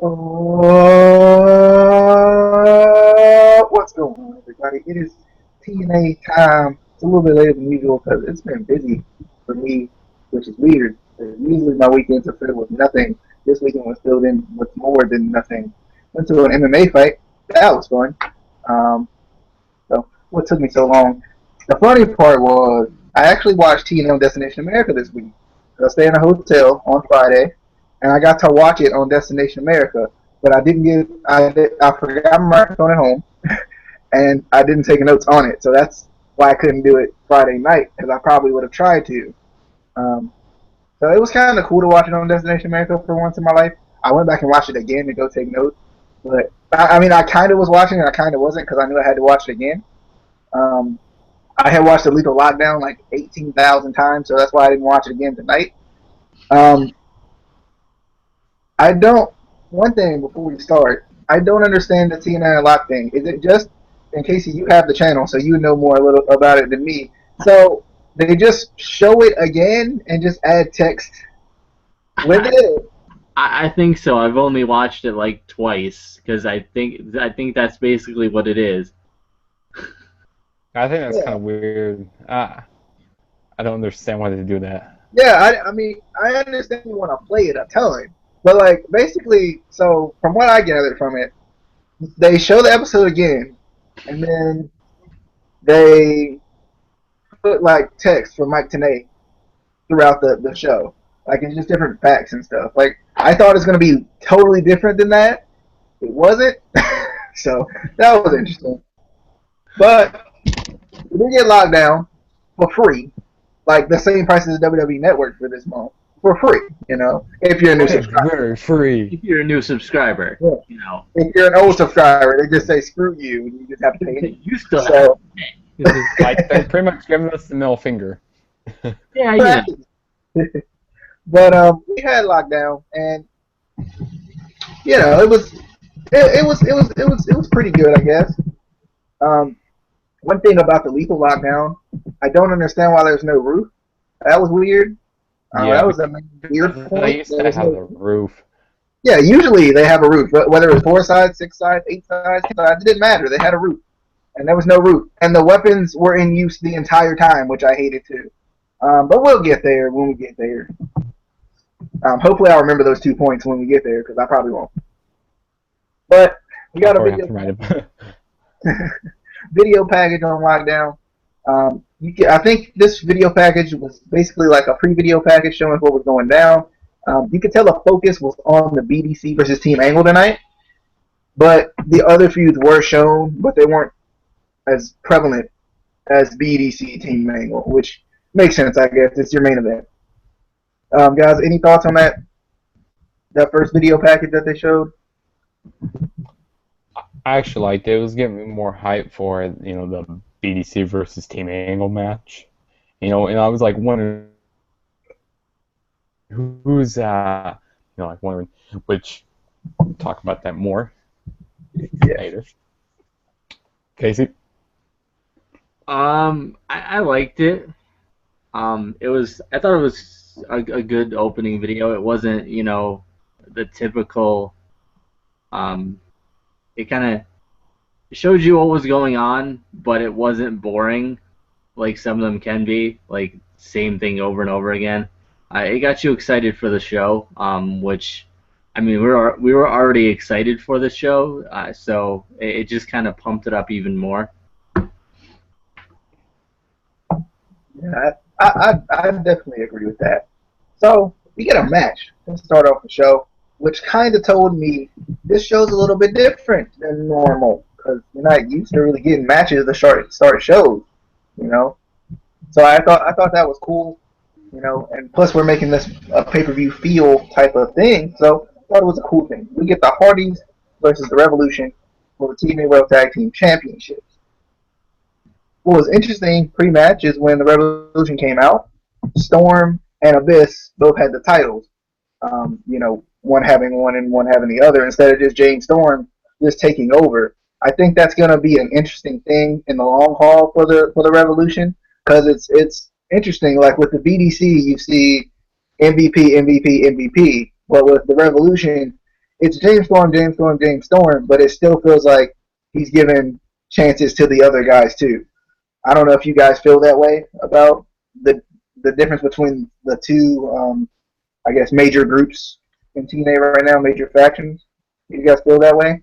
What's going on, everybody? It is TNA time. It's a little bit later than usual because it's been busy for me, which is weird. Usually my weekends are filled with nothing. This weekend was filled in with more than nothing. Went to an MMA fight. That was fun. Um, so what took me so long? The funny part was I actually watched TNA Destination America this week. I stayed in a hotel on Friday, and I got to watch it on Destination America. But I forgot my microphone at home, and I didn't take notes on it. So that's why I couldn't do it Friday night, because I probably would have tried to. Um, so it was kind of cool to watch it on Destination America for once in my life. I went back and watched it again to go take notes. But I mean, I kind of was watching it, I kind of wasn't because I knew I had to watch it again. Um, I had watched the Lethal Lockdown like 18,000 times, so that's why I didn't watch it again tonight. Um, I don't. One thing before we start, I don't understand the TNA lock thing. Is it just in case you have the channel, so you know more a little about it than me? So they just show it again and just add text with I, it. I think so. I've only watched it like twice because I think that's basically what it is. I think that's kind Yeah, of weird. I don't understand why they do that. yeah. I mean, I understand you want to play it a ton, but like basically, so from what I gathered from it, they show the episode again, and then they put like text from Mike Tenay throughout the show. Like it's just different facts and stuff. Like I thought it was gonna be totally different than that. It wasn't. So that was interesting. But we did get locked down for free. Like the same price as the WWE Network for this month. For free, if you're a new It's subscriber. very free. If you're a new subscriber, Yeah. you know, If you're an old subscriber, they just say screw you and you just have to pay anyway. you still have So to pay. Like they're pretty much giving us the middle finger. Yeah, but we had lockdown and it was pretty good, I guess. Um, one thing about the lethal lockdown, I don't understand why there's no roof. That was weird. Yeah, That was a because weird they point. used There to was have no. the roof. Yeah, usually they have a roof, but whether it's 4 sides, 6 sides, 8 sides, 10 sides, it didn't matter. They had a roof, and there was no roof, and the weapons were in use the entire time, which I hated too. But we'll get there when we get there. Hopefully, I'll remember those 2 points when we get there, because I probably won't. But we I'll got a probably have to write it. video package on lockdown. I think this video package was basically like a pre-video package showing what was going down. You could tell the focus was on the BDC versus Team Angle tonight, but the other feuds were shown, but they weren't as prevalent as BDC Team Angle, which makes sense, I guess. It's your main event. Guys, any thoughts on that first video package that they showed? I actually liked it. It was getting me more hype for the BDC versus Team Angle match. And I was like wondering who's like wondering which. We'll talk about that more Yeah. later. Casey. I liked it. I thought it was a good opening video. It wasn't, the typical. Um, it kind of showed you what was going on, but it wasn't boring like some of them can be. Like same thing over and over again. It got you excited for the show, which, I mean, we were already excited for the show, so it just kind of pumped it up even more. Yeah, I definitely agree with that. So we get a match to start off the show, which kind of told me this show's a little bit different than normal because you're not used to really getting matches to start shows, you know. So I thought that was cool, and plus we're making this a pay-per-view feel type of thing, so I thought it was a cool thing. We get the Hardys versus the Revolution for the TNA World Tag Team Championships. What was interesting pre-match is when the Revolution came out, Storm and Abyss both had the titles. One having one and one having the other instead of just James Storm just taking over. I think that's going to be an interesting thing in the long haul for the Revolution because it's interesting. Like with the BDC, you see MVP, MVP, MVP, but with the Revolution, it's James Storm, James Storm, James Storm, but it still feels like he's giving chances to the other guys too. I don't know if you guys feel that way about the difference between the two, I guess, major groups in TNA right now, major factions. You guys feel that way?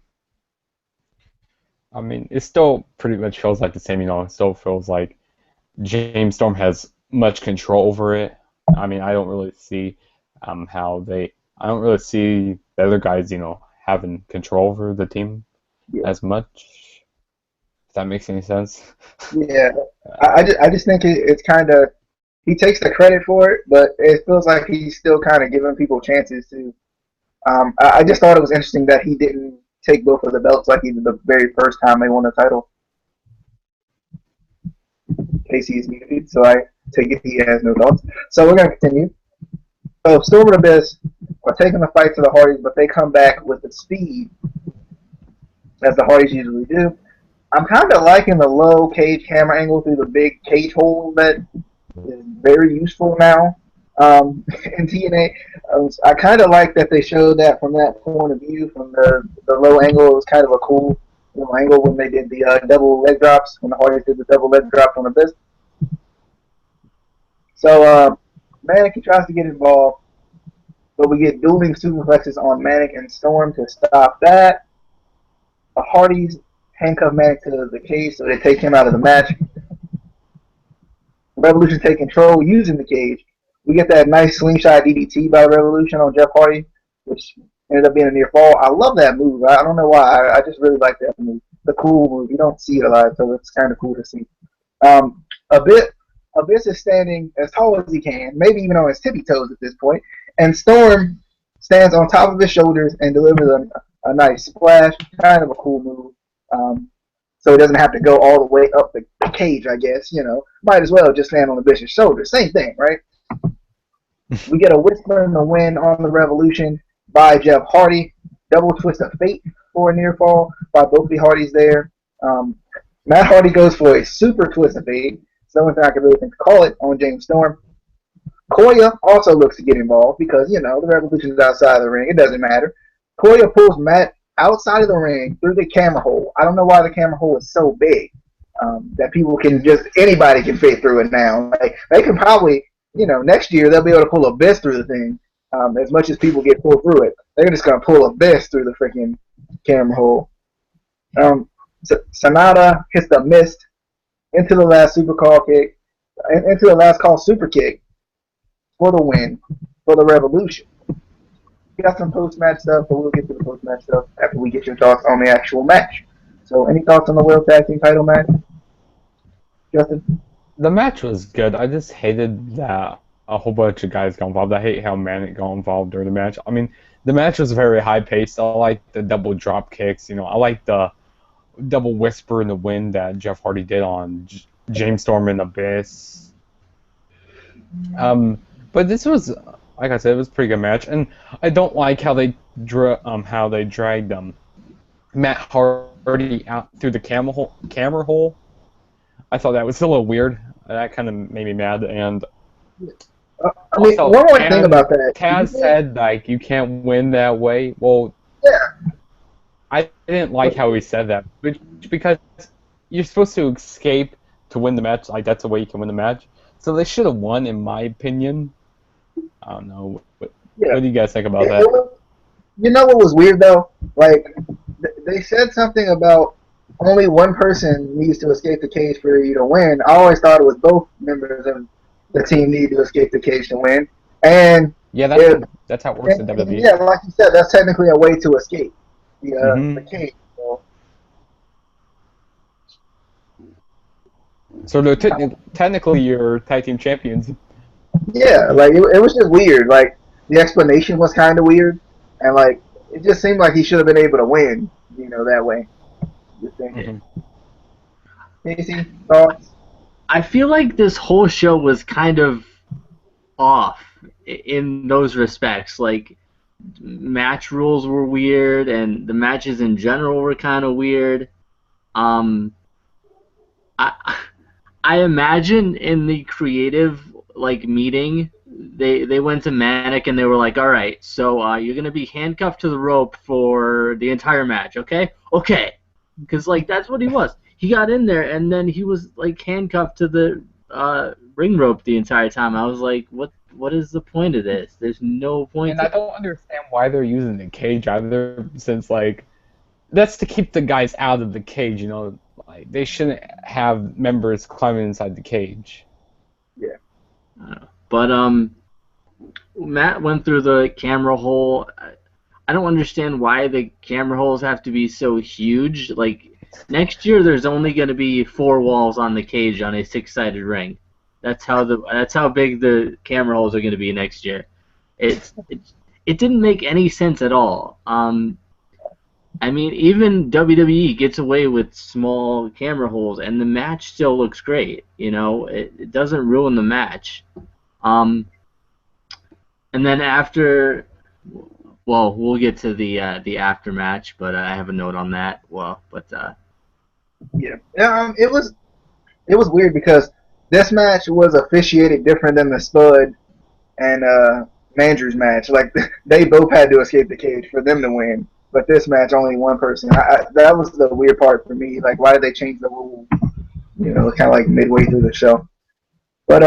I mean, it still pretty much feels like the same. It still feels like James Storm has much control over it. I mean, I don't really see I don't really see the other guys, having control over the team Yeah. as much. If that makes any sense. Yeah, I just think it's kind of he takes the credit for it, but it feels like he's still kind of giving people chances to. I just thought it was interesting that he didn't take both of the belts like he did the very first time they won the title. Casey is muted, so I take it he has no thoughts. So we're gonna continue. So Storm and Abyss are taking the fight to the Hardys, but they come back with the speed as the Hardys usually do. I'm kind of liking the low cage camera angle through the big cage hole that is very useful now in TNA. I kind of like that they showed that from that point of view, from the low angle. It was kind of a cool angle when they did the double leg drops, when the Hardys did the double leg drop on Abyss. So Manic tries to get involved, but we get dueling superplexes on Manic and Storm to stop that. The Hardys handcuff Manic to the cage, so they take him out of the match. Revolution take control using the cage. We get that nice slingshot DDT by Revolution on Jeff Hardy, which ended up being a near fall. I love that move. I don't know why. I just really like that move. The cool move. You don't see it a lot, so it's kind of cool to see. Abyss is standing as tall as he can, maybe even on his tippy toes at this point, and Storm stands on top of his shoulders and delivers a nice splash. Kind of a cool move. So he doesn't have to go all the way up the cage, I guess. Might as well just stand on Abyss's shoulder. Same thing, right? We get a Whisper in the Wind on the Revolution by Jeff Hardy. Double Twist of Fate for a near fall by both the Hardys there. Matt Hardy goes for a Super Twist of Fate. It's the only thing I can really think to call it on James Storm. Koya also looks to get involved because, the Revolution is outside of the ring. It doesn't matter. Koya pulls Matt outside of the ring through the camera hole. I don't know why the camera hole is so big that anybody can fit through it now. Like, they can probably, next year they'll be able to pull Abyss through the thing as much as people get pulled through it. They're just going to pull Abyss through the freaking camera hole. Sonata hits the mist into the last super call kick, into the last call super kick for the win for the Revolution. We got some post-match stuff, but we'll get to the post-match stuff after we get your thoughts on the actual match. So, any thoughts on the World Tag Team title match, Justin? The match was good. I just hated that a whole bunch of guys got involved. I hate how Manic got involved during the match. I mean, the match was very high-paced. I like the double drop kicks. I like the double Whisper in the Wind that Jeff Hardy did on James Storm and Abyss. But this was, like I said, it was a pretty good match, and I don't like how they dragged Matt Hardy out through the camera hole. I thought that was a little weird. That kind of made me mad. And also, one more thing about that. Taz said you can't win that way. Well, yeah. I didn't like how he said that, because you're supposed to escape to win the match. Like, that's the way you can win the match. So they should have won, in my opinion. I don't know. What do you guys think about that? You know what was weird, though? Like, they said something about only one person needs to escape the cage for you to win. I always thought it was both members of the team need to escape the cage to win. And yeah, that's how it works in WWE. Yeah, like you said, that's technically a way to escape the cage. So they're technically you're tag team champions. Yeah, like it was just weird. Like, the explanation was kind of weird, and like it just seemed like he should have been able to win, that way. Just thinking. Casey, thoughts? I feel like this whole show was kind of off in those respects. Like, match rules were weird, and the matches in general were kind of weird. I imagine in the creative meeting they went to Manic and they were like, all right, so you're gonna be handcuffed to the rope for the entire match, okay? Okay, because like that's what he was. He got in there and then he was like handcuffed to the ring rope the entire time. I was like, what is the point of this? There's no point And to I don't understand why they're using the cage either, since like that's to keep the guys out of the cage. You know, like they shouldn't have members climbing inside the cage. Yeah. But Matt went through the camera hole. I don't understand why the camera holes have to be so huge. Like next year, there's only going to be 4 walls on the cage on a 6-sided ring. That's how big the camera holes are going to be next year. It didn't make any sense at all. I mean, even WWE gets away with small camera holes, and the match still looks great. You know, it doesn't ruin the match. And then after, well, we'll get to the after match, but I have a note on that. Yeah. It was weird because this match was officiated different than the Spud and Mandrew's match. Like they both had to escape the cage for them to win, but this match only one person. That was the weird part for me. Like why did they change the rule? You know, kind of like midway through the show. But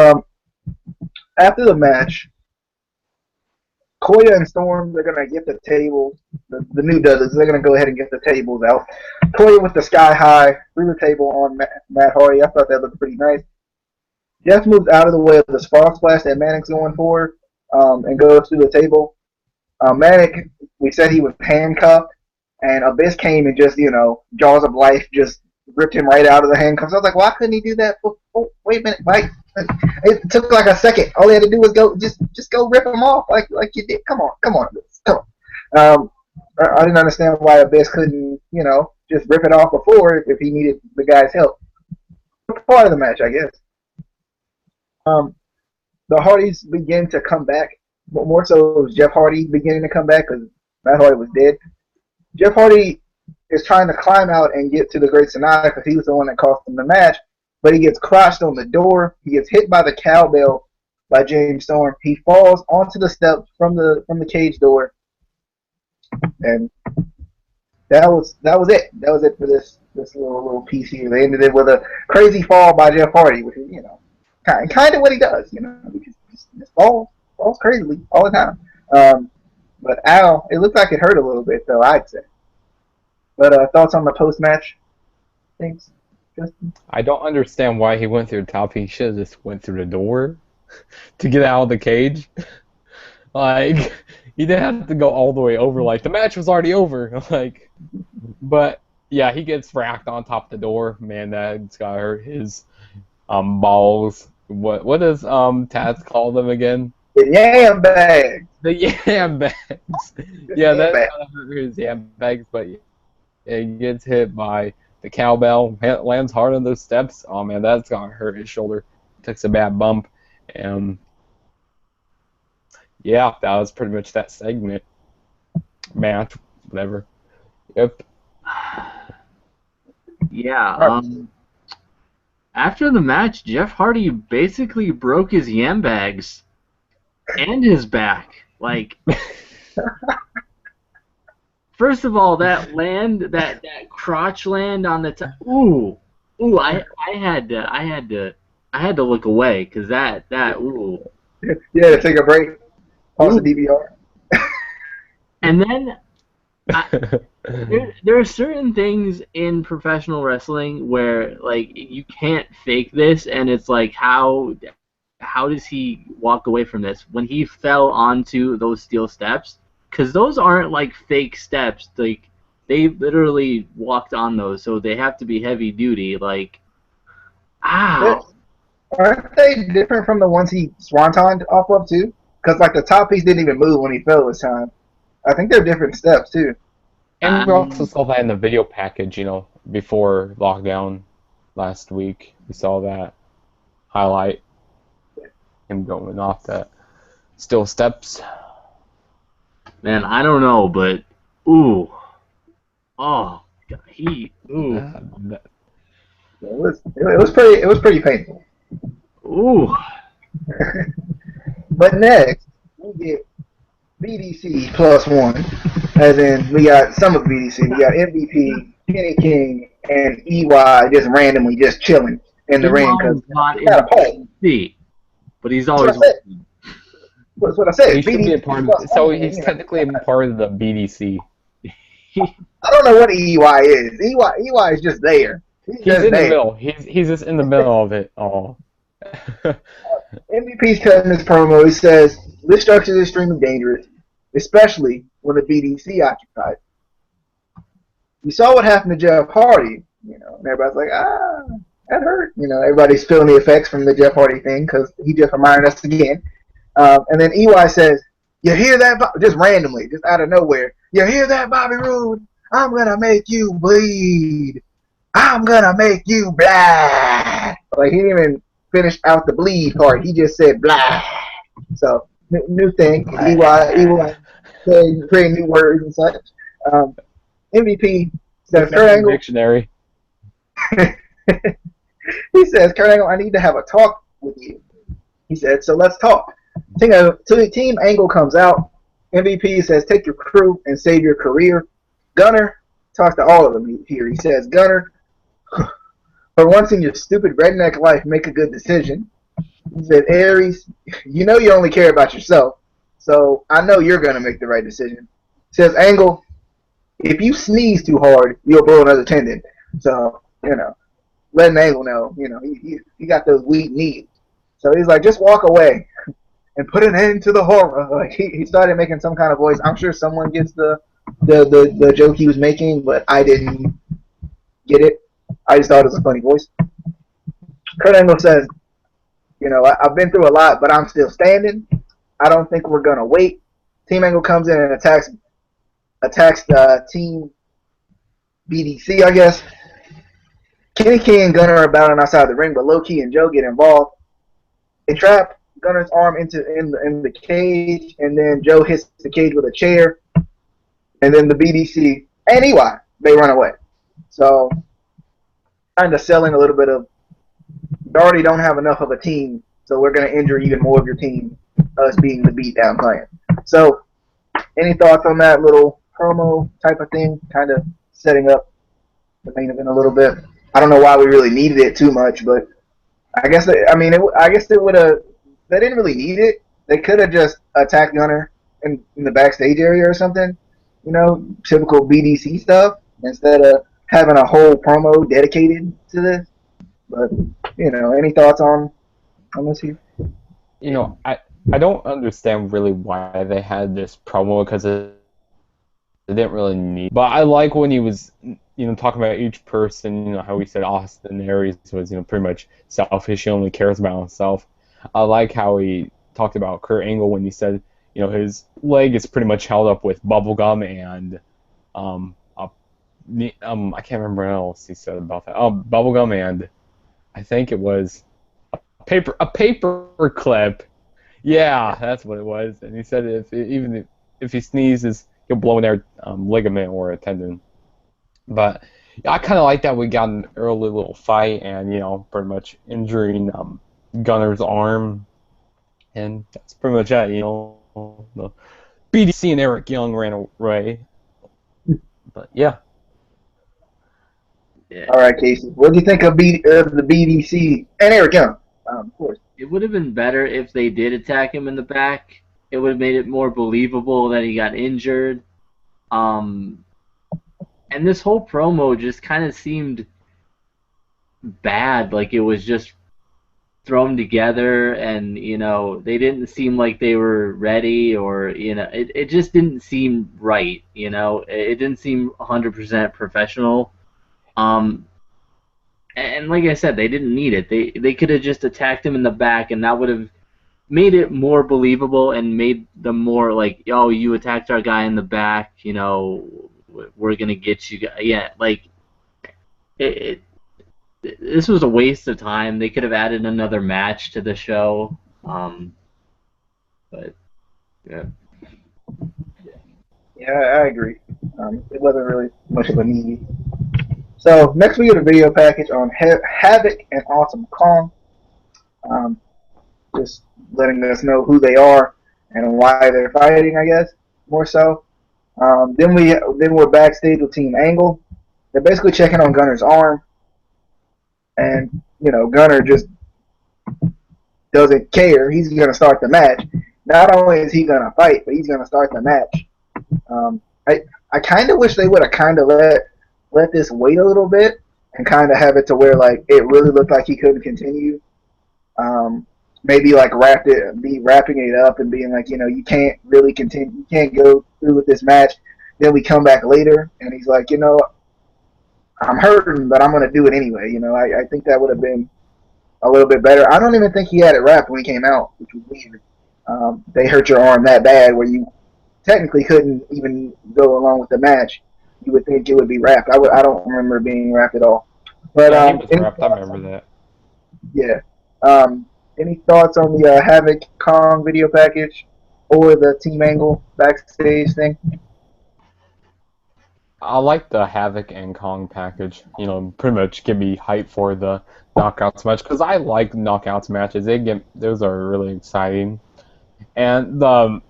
after the match, Koya and Storm, they're going to get the tables. The new Dudleys, they're going to go ahead and get the tables out. Koya with the sky high through the table on Matt Hardy. I thought that looked pretty nice. Jeff moves out of the way of the frog splash that Manic's going for and goes through the table. Manic, we said he was handcuffed, and Abyss came and just, jaws of life just ripped him right out of the handcuffs. I was like, why couldn't he do that? Wait a minute, Mike. It took like a second. All he had to do was just go rip him off like you did. Come on, Abyss. Come on. I didn't understand why Abyss couldn't, just rip it off before if he needed the guy's help. Part of the match, I guess. The Hardys begin to come back. But more so, it was Jeff Hardy beginning to come back because Matt Hardy was dead. Jeff Hardy is trying to climb out and get to the Great Sonata because he was the one that cost him the match. But he gets crushed on the door. He gets hit by the cowbell by James Storm. He falls onto the steps from the cage door, and that was it. That was it for this little piece here. They ended it with a crazy fall by Jeff Hardy, which is kind of what he does. He just falls crazily all the time. But Al, it looked like it hurt a little bit though, I'd say. But thoughts on the post match things? I don't understand why he went through the top. He should have just went through the door to get out of the cage. Like, he didn't have to go all the way over. Like, the match was already over. Like, but yeah, he gets racked on top of the door. Man, that's gotta hurt his balls. What does Taz call them again? The yam bags. The yam bags. Yeah, that's gotta hurt his yam bags. But yeah, he gets hit by the cowbell, lands hard on those steps. Oh man, that's gonna hurt his shoulder. Takes a bad bump. Yeah, that was pretty much that segment. Match, whatever. Yep. Yeah. After the match, Jeff Hardy basically broke his yam bags and his back. Like, first of all, that crotch land on the top. Ooh, I had to look away because that ooh. Yeah, take a break. Pause the DVR. And then there are certain things in professional wrestling where like you can't fake this, and it's like how does he walk away from this when he fell onto those steel steps? Because those aren't like fake steps. Like they literally walked on those, so they have to be heavy duty. Like, ow. Aren't they different from the ones he swantoned off of too? Because like the top piece didn't even move when he fell this time. I think they're different steps too. And we also saw that in the video package, before lockdown last week. We saw that highlight, him going off that steel steps. Man, I don't know, but ooh, oh, ooh. It was pretty painful. Ooh. But next, we get BDC +1, as in we got some of BDC. We got MVP, Kenny King, and EY just randomly just chilling in the ring because EY is not he in got the a pole. BBC, but he's That's what always I said. working. That's what I He said. should be a BDC part plus of. So one. he's technically a part of the BDC. I don't know what EY is. EY is just there. He's He's just in the there. middle. He's just in the middle of it all. MVP's cutting his promo. He says, "This structure is extremely dangerous, especially when the BDC occupies. You saw what happened to Jeff Hardy, and everybody's like, that hurt. Everybody's feeling the effects from the Jeff Hardy thing because he just reminded us again. And then EY says, you hear that? Just randomly, just out of nowhere. You hear that, Bobby Roode? I'm going to make you bleed. I'm going to make you blah. Like, he didn't even finish out the bleed part. He just said blah. So, new thing. EY creating new words and such. MVP says, Kurt Angle. Dictionary. He says, Kurt Angle, I need to have a talk with you. He said, so let's talk. Team Angle comes out. MVP says, take your crew and save your career. Gunner talks to all of them here. He says, Gunner, for once in your stupid redneck life, make a good decision. He said, Aries, you know you only care about yourself, so I know you're going to make the right decision. He says, Angle, if you sneeze too hard, you'll blow another tendon. So, letting Angle know, he got those weak knees. So he's like, just walk away and put an end to the horror. Like he started making some kind of voice. I'm sure someone gets the joke he was making, but I didn't get it. I just thought it was a funny voice. Kurt Angle says, I've been through a lot, but I'm still standing. I don't think we're gonna wait. Team Angle comes in and attacks Team BDC, I guess. Kenny King and Gunner are battling outside the ring, but Low Key and Joe get involved. They trap Gunner's arm in the cage, and then Joe hits the cage with a chair, and then the BDC and EY, they run away. So, kind of selling a little bit of, you already don't have enough of a team, so we're going to injure even more of your team, us being the beatdown clan. So, any thoughts on that little promo type of thing, kind of setting up the main event a little bit? I don't know why we really needed it too much, but I guess it would have. They didn't really need it. They could have just attacked Gunner in the backstage area or something. Typical BDC stuff instead of having a whole promo dedicated to this. But any thoughts on this here? I don't understand really why they had this promo because they didn't really need. But I like when he was talking about each person. How he said Austin Aries was pretty much selfish. He only cares about himself. I like how he talked about Kurt Angle when he said his leg is pretty much held up with bubblegum and I can't remember what else he said about that. Bubblegum and I think it was a paper clip. Yeah, that's what it was. And he said if he sneezes, he'll blow in their ligament or a tendon. But I kind of like that we got an early little fight and pretty much injuring Gunner's arm, and that's pretty much it. The BDC and Eric Young ran away. But yeah. All right, Casey. What do you think of the BDC and Eric Young? Of course. It would have been better if they did attack him in the back. It would have made it more believable that he got injured. And this whole promo just kind of seemed bad, like it was just thrown together, and they didn't seem like they were ready, or it just didn't seem right. It didn't seem 100% professional. And like I said, they didn't need it. They could have just attacked him in the back, and that would have made it more believable and made them more like, oh, you attacked our guy in the back, we're gonna get you guys. Yeah, like this was a waste of time. They could have added another match to the show. But yeah. Yeah, I agree. It wasn't really much of a need. So next we get a video package on Havoc and Awesome Kong. Just letting us know who they are and why they're fighting, I guess, more so. Then we're backstage with Team Angle. They're basically checking on Gunner's arm, and Gunner just doesn't care. He's gonna start the match. Not only is he gonna fight, but he's gonna start the match. Um, I kind of wish they would have kind of let this wait a little bit and kind of have it to where like it really looked like he couldn't continue. Maybe like wrapping it up and being like, you can't really continue, you can't go through with this match. Then we come back later and he's like, I'm hurting, but I'm gonna do it anyway. I think that would have been a little bit better. I don't even think he had it wrapped when he came out, which was weird. They hurt your arm that bad where you technically couldn't even go along with the match. You would think it would be wrapped. I don't remember it being wrapped at all. But yeah, he was wrapped. I remember that. Yeah. Any thoughts on the Havoc Kong video package or the Team Angle backstage thing? I like the Havoc and Kong package. Pretty much get me hyped for the knockouts match because I like knockouts matches. Those are really exciting. And the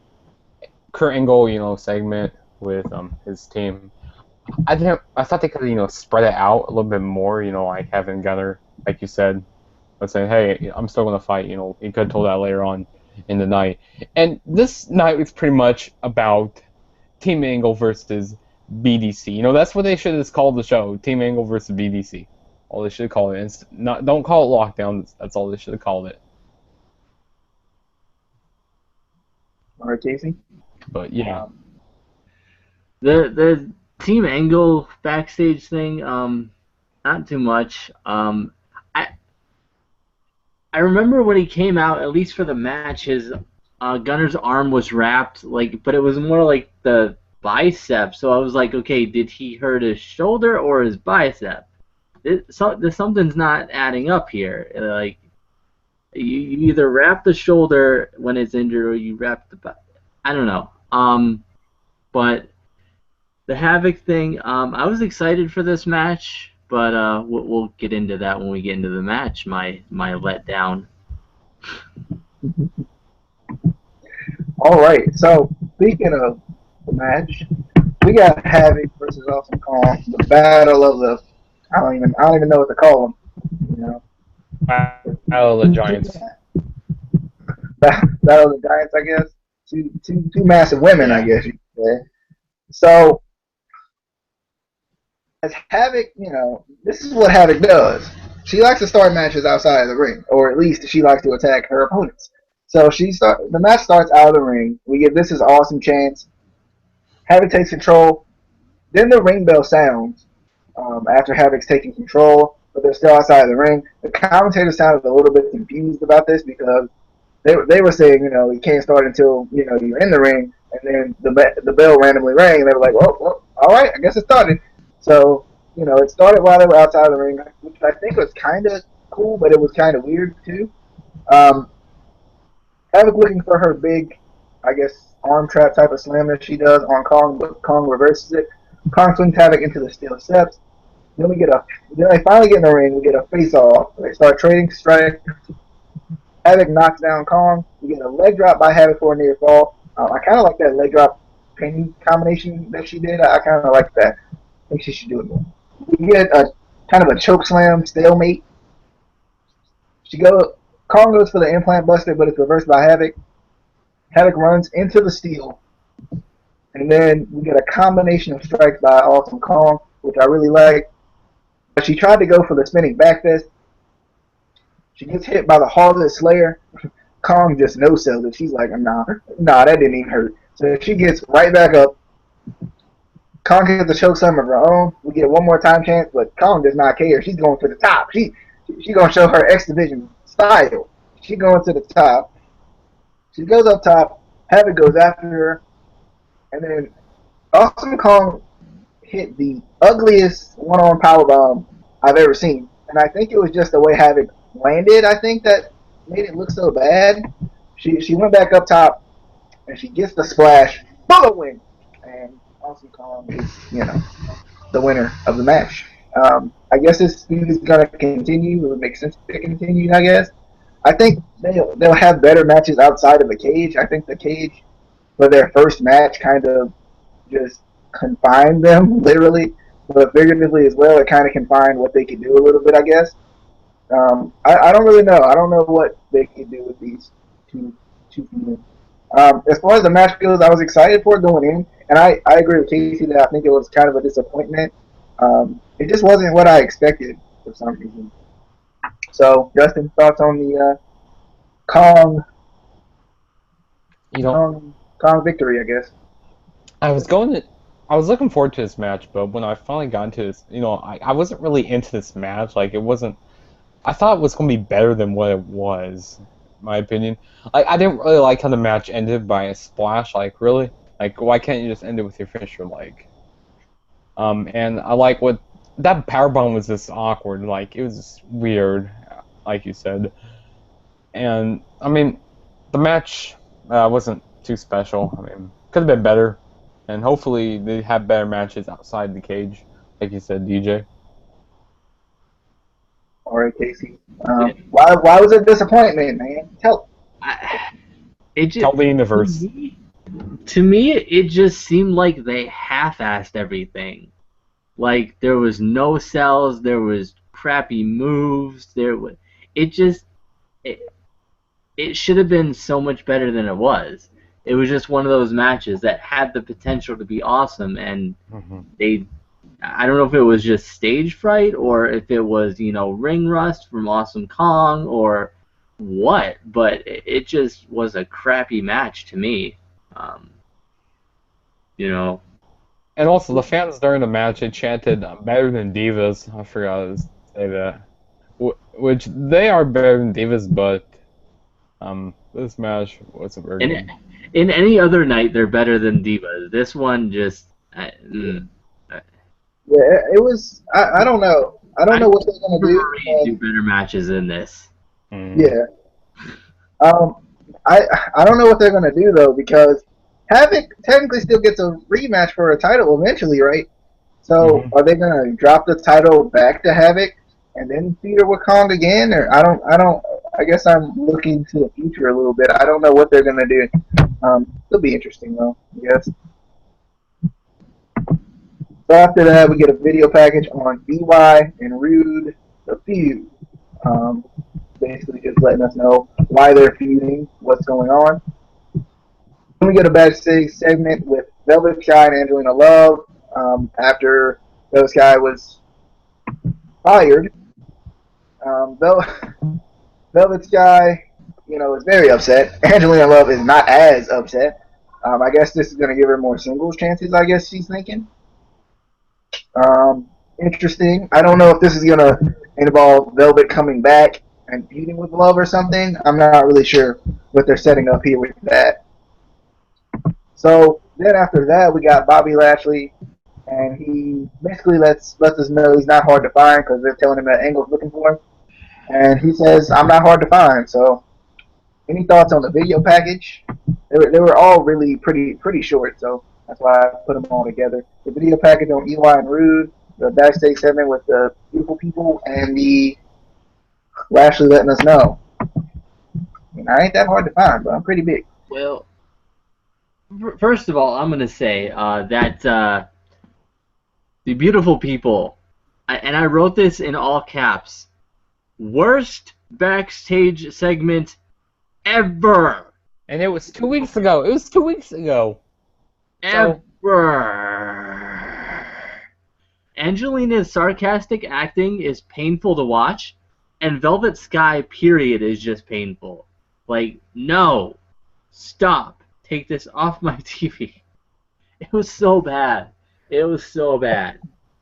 Kurt Angle, segment with his team. I thought they could spread it out a little bit more. Like having Gunner, like you said, but saying, hey, I'm still gonna fight. He could have told that later on in the night. And this night was pretty much about Team Angle versus BDC. That's what they should have called the show: Team Angle versus BDC. All they should call it. Don't call it Lockdown. That's all they should have called it. All right, Casey. But yeah, the Team Angle backstage thing, not too much. I remember when he came out, at least for the match, his Gunner's arm was wrapped, but it was more like the bicep. So I was like, okay, did he hurt his shoulder or his bicep? Something's not adding up here. Like, you either wrap the shoulder when it's injured or you wrap the I don't know. But the Havoc thing, I was excited for this match. But we'll get into that when we get into the match. My letdown. All right. So speaking of the match, we got Havoc versus Awesome Kong, the battle of the. I don't even know what to call them. Battle of the Giants. Battle of the Giants, I guess. Two massive women, I guess you could say. So. As Havoc, this is what Havoc does. She likes to start matches outside of the ring, or at least she likes to attack her opponents. So the match starts out of the ring. We get "This is awesome" chants. Havoc takes control. Then the ring bell sounds after Havoc's taking control, but they're still outside of the ring. The commentator sounded a little bit confused about this because they were saying, you can't start until you're in the ring, and then the bell randomly rang, and they were like, well, all right, I guess it started. So, it started while they were outside of the ring, which I think was kind of cool, but it was kind of weird, too. Havoc looking for her big, I guess, arm trap type of slam that she does on Kong, but Kong reverses it. Kong swings Havoc into the steel steps. Then they finally get in the ring, we get a face-off. They start trading strikes. Havoc knocks down Kong. We get a leg drop by Havoc for a near fall. I kind of like that leg drop pin combination that she did. I kind of like that. I think she should do it more. We get a kind of a choke slam stalemate. Kong goes for the implant buster, but it's reversed by Havoc. Havoc runs into the steel. And then we get a combination of strikes by Awesome Kong, which I really like. But she tried to go for the spinning back fist. She gets hit by the Harlot Slayer. Kong just no-sells it. She's like, nah, that didn't even hurt. So she gets right back up. Kong gets the choke slam of her own. We get one more time chance, but Kong does not care. She's going to the top. She's going to show her X Division style. She's going to the top. She goes up top. Havoc goes after her. And then Awesome Kong hit the ugliest one-arm powerbomb I've ever seen. And I think it was just the way Havoc landed, I think, that made it look so bad. She went back up top, and she gets the splash. Bullet win! And Awesome Kong is, the winner of the match. I guess this feud is going to continue. It would make sense if it continued, I guess. I think they'll have better matches outside of the cage. I think the cage for their first match kind of just confined them literally, but figuratively as well. It kind of confined what they could do a little bit, I guess. I don't really know. I don't know what they could do with these two people. As far as the match goes, I was excited for it going in, and I agree with Casey that I think it was kind of a disappointment. It just wasn't what I expected for some reason. So, Justin, thoughts on the Kong You know, Kong victory? I guess. I was going to. I was looking forward to this match, but when I finally got into this, I wasn't really into this match. Like, it wasn't. I thought it was going to be better than what it was, in my opinion. Like, I didn't really like how the match ended by a splash. Like, really? Like, why can't you just end it with your finisher? Like, and I like what that powerbomb was just awkward. Like, it was just weird, like you said. And I mean, the match wasn't too special. I mean, could have been better, and hopefully they have better matches outside the cage, like you said, DJ. All right, Casey. Why was it a disappointment, man? It just Tell the universe. to me, it just seemed like they half-assed everything. Like there was no sells, there was crappy moves. It just it, it should have been so much better than it was. It was just one of those matches that had the potential to be awesome, and they. I don't know if it was just stage fright or if it was, ring rust from Awesome Kong or what, but it just was a crappy match to me. You know. And also, the fans during the match, they chanted better than Divas. I forgot to say that. Which, they are better than Divas, but this match wasn't very good. In any other night, they're better than Divas. This one just. Yeah, it was. I don't know. I don't know what they're gonna do better matches than this. Yeah. I don't know what they're gonna do though, because Havoc technically still gets a rematch for a title eventually, right? So are they gonna drop the title back to Havoc and then feud her with Kong again? Or I don't. I guess I'm looking to the future a little bit. I don't know what they're gonna do. It'll be interesting though. Yes. So after that, we get a video package on BY and Rude, the feud. Basically just letting us know why they're feuding, what's going on. Then we get a backstage segment with Velvet Sky and Angelina Love. After Velvet Sky was fired, Velvet Sky, is very upset. Angelina Love is not as upset. I guess this is going to give her more singles chances, I guess she's thinking. Interesting. I don't know if this is going to involve Velvet coming back and feuding with Love or something. I'm not really sure what they're setting up here with that. So then after that, we got Bobby Lashley, and he basically lets us know he's not hard to find because they're telling him that Angle's looking for him. And he says, I'm not hard to find. So any thoughts on the video package? They were all really pretty short, so that's why I put them all together. The video package on Eli and Rude, the backstage segment with the beautiful people, and the Lashley letting us know. I ain't that hard to find, but I'm pretty big. Well, first of all, I'm going to say that the beautiful people, and I wrote this in all caps, worst backstage segment ever. And it was 2 weeks ago. Ever. Angelina's sarcastic acting is painful to watch, and Velvet Sky, period, is just painful. Like, no. Stop. Take this off my TV. It was so bad.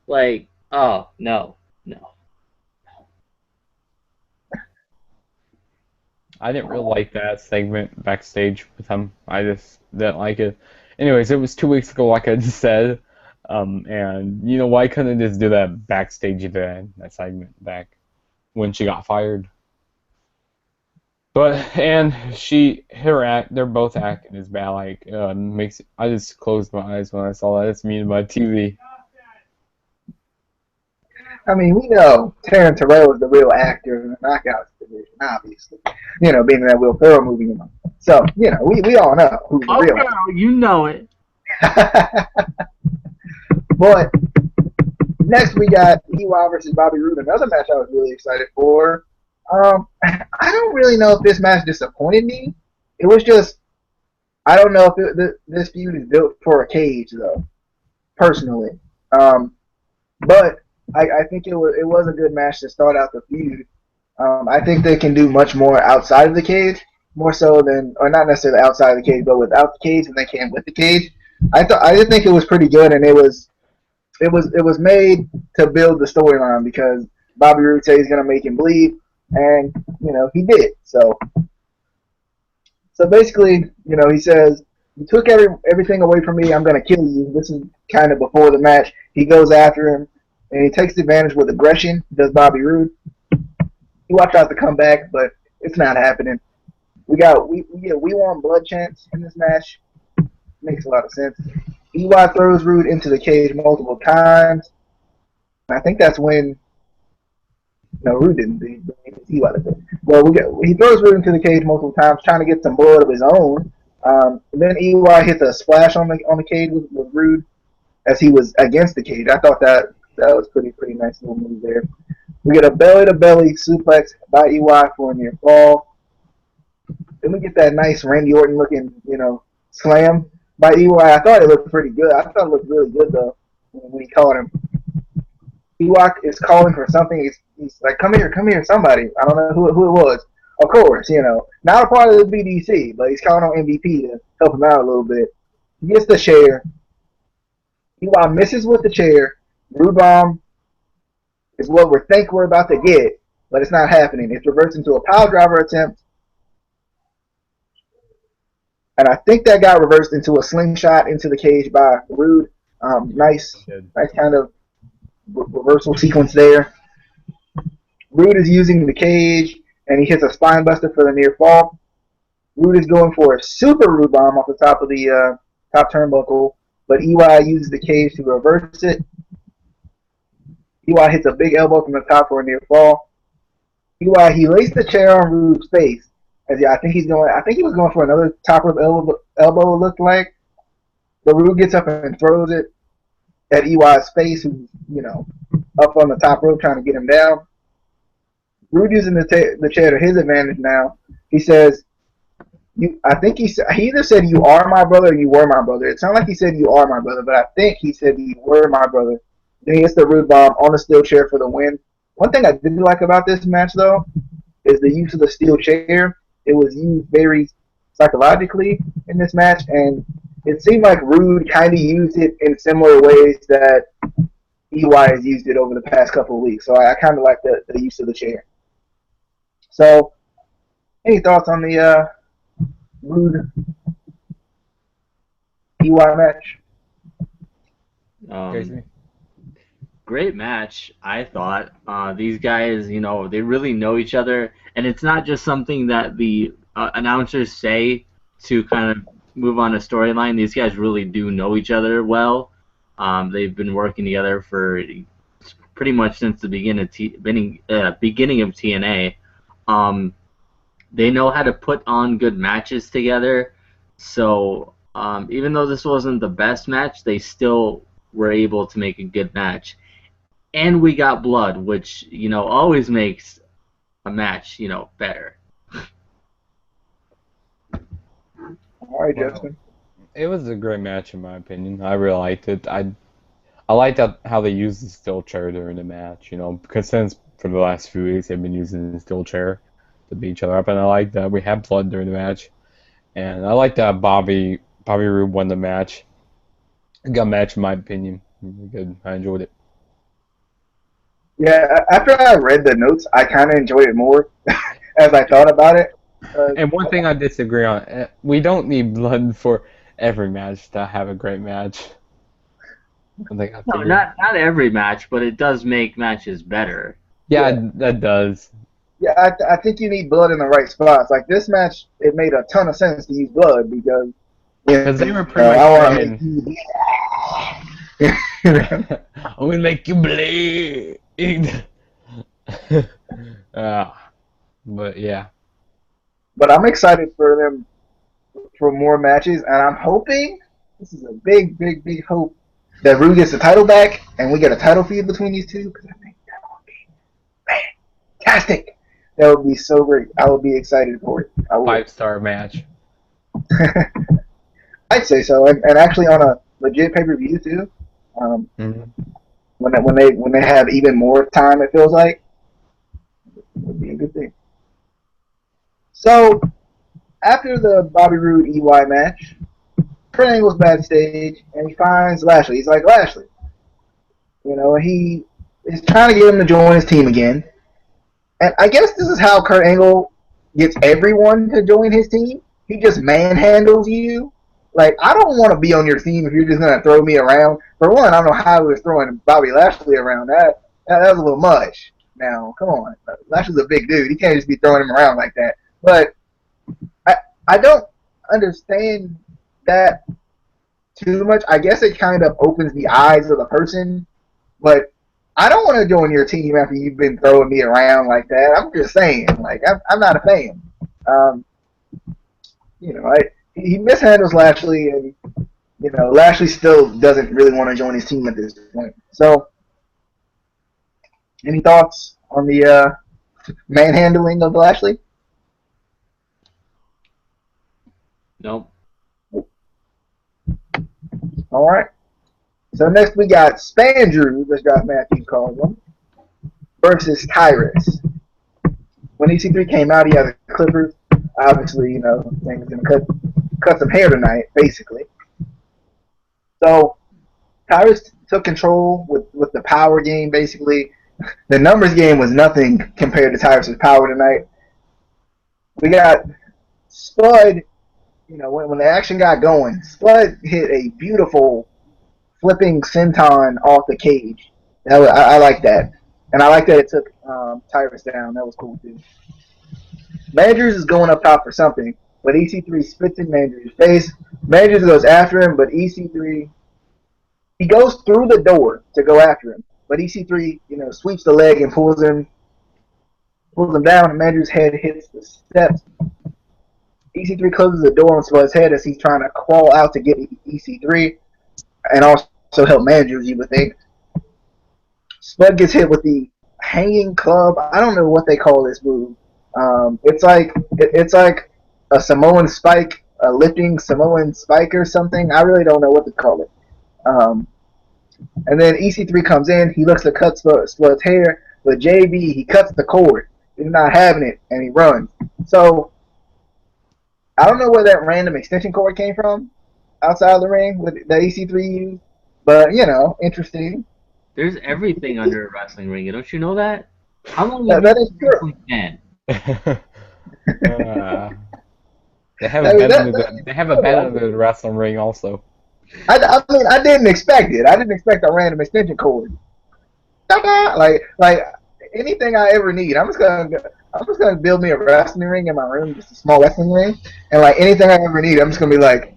Like, oh, no. I didn't really like that segment backstage with him. I just didn't like it. Anyways, it was 2 weeks ago, like I just said. And why couldn't they just do that backstage event, that segment back when she got fired? But and they're both acting as bad. Like I just closed my eyes when I saw that. It's me and my TV. I mean, we know Taryn Terrell is the real actor in the Knockouts division, obviously. You know, being in that Will Ferrell movie. You know. So, you know, we all know who's the Oh, real girl, you know it. actor. But next we got EY versus Bobby Roode, another match I was really excited for. I don't really know if this match disappointed me. It was just, I don't know if this feud is built for a cage, though, personally. But I think it was a good match to start out the feud. I think they can do much more outside of the cage, more so than, or not necessarily outside of the cage, but without the cage than they can with the cage. I did think it was pretty good, and it was made to build the storyline because Bobby Roode said he's gonna make him bleed, and you know he did. So basically, you know, he says, "You took everything away from me. I'm gonna kill you." This is kind of before the match. He goes after him, and he takes advantage with aggression. Does Bobby Roode? He watched out to come back, but it's not happening. We want blood chance in this match. Makes a lot of sense. EY throws Roode into the cage multiple times. I think that's when. No, Roode didn't beat EY. Well, he throws Roode into the cage multiple times, trying to get some blood of his own. Then EY hits a splash on the cage with Roode as he was against the cage. I thought that was pretty nice little move there. We get a belly to belly suplex by EY for a near fall. Then we get that nice Randy Orton looking, you know, slam by EY. I thought it looked pretty good. I thought it looked really good though when he called him. EY is calling for something. He's like, come here, somebody. I don't know who it was. Of course, you know, not a part of the BDC, but he's calling on MVP to help him out a little bit. He gets the chair. EY misses with the chair. Roode bomb is what we think we're about to get, but it's not happening. It reverts into a pile driver attempt. And I think that got reversed into a slingshot into the cage by Roode. Nice kind of reversal sequence there. Roode is using the cage, and he hits a spine buster for the near fall. Roode is going for a super Roode bomb off the top of the top turnbuckle, but EY uses the cage to reverse it. EY hits a big elbow from the top for a near fall. EY, he lays the chair on Roode's face. I think he was going for another top rope elbow, it looked like. But Roode gets up and throws it at EY's face, who's, you know, up on the top rope trying to get him down. Roode using the chair to his advantage now. He says, I think he either said you are my brother or you were my brother. It sounded like he said you are my brother, but I think he said you were my brother. Then he hits the Roode bomb on the steel chair for the win. One thing I did like about this match, though, is the use of the steel chair. It was used very psychologically in this match, and it seemed like Roode kind of used it in similar ways that EY has used it over the past couple of weeks. So I kind of like the use of the chair. So, any thoughts on the Roode EY match? Great match, I thought. These guys, you know, they really know each other, and it's not just something that the announcers say to kind of move on a storyline. These guys really do know each other well. They've been working together for pretty much since the beginning of TNA. They know how to put on good matches together. So even though this wasn't the best match, they still were able to make a good match. And we got blood, which, you know, always makes a match, you know, better. All right, Justin. It was a great match in my opinion. I really liked it. I liked how they used the steel chair during the match, you know, because since for the last few weeks they've been using the steel chair to beat each other up, and I like that we had blood during the match, and I like that Bobby Roode won the match. A good match in my opinion. Really good. I enjoyed it. Yeah, after I read the notes, I kind of enjoyed it more as I thought about it. And one thing I disagree on, we don't need blood for every match to have a great match. No, not every match, but it does make matches better. Yeah, that does. Yeah, I think you need blood in the right spots. Like this match, it made a ton of sense to use blood because they were pretty much saying, I'm gonna make you bleed. uh, but yeah. But I'm excited for them for more matches, and I'm hoping this is a big, big, big hope that Rue gets the title back, and we get a title feud between these two. Because I think that would be fantastic. That would be so great. I would be excited for it. I would. 5-star match. I'd say so, and actually on a legit pay per view too. Um, Mm-hmm. when they have even more time, it feels like it would be a good thing. So after the Bobby Roode EY match, Kurt Angle's backstage and he finds Lashley. He's like, Lashley, he is trying to get him to join his team again. And I guess this is how Kurt Angle gets everyone to join his team. He just manhandles you. Like, I don't want to be on your team if you're just going to throw me around. For one, I don't know how he was throwing Bobby Lashley around. That was a little much. Now, come on. Lashley's a big dude. He can't just be throwing him around like that. But I don't understand that too much. I guess it kind of opens the eyes of the person. But I don't want to join your team after you've been throwing me around like that. I'm just saying. Like, I'm not a fan. Um, he mishandles Lashley, and Lashley still doesn't really want to join his team at this point. So, any thoughts on the manhandling of Lashley? Nope. All right. So next we got Spandrew, as Josh Matthews calls him, versus Tyrus. When EC3 came out, he had the Clippers. Obviously, things gonna cut some hair tonight, basically. So Tyrus took control with the power game, basically. The numbers game was nothing compared to Tyrus's power tonight. We got Spud, when the action got going, Spud hit a beautiful flipping senton off the cage. I like that. And I like that it took Tyrus down. That was cool, too. Mandrews is going up top for something, but EC3 spits in Mandrews' face. Mandrews goes after him, but EC3, he goes through the door to go after him. But EC3, sweeps the leg and pulls him down, and Mandrews' head hits the steps. EC3 closes the door on Spud's head as he's trying to crawl out to get EC3 and also help Mandrews, you would think. Spud gets hit with the hanging club. I don't know what they call this move. It's like a Samoan spike, a lifting Samoan spike or something. I really don't know what to call it. And then EC3 comes in. He looks to cut Spud's hair, but JB, he cuts the cord. He's not having it, and he runs. So I don't know where that random extension cord came from outside of the ring with the EC3 used, but interesting. There's everything under a wrestling ring. Don't you know that? How long that is a wrestling fan? They have a bed under the wrestling ring also. I mean, I didn't expect it. I didn't expect a random extension cord. Like anything I ever need, I'm just gonna build me a wrestling ring in my room, just a small wrestling ring, and like anything I ever need, I'm just gonna be like,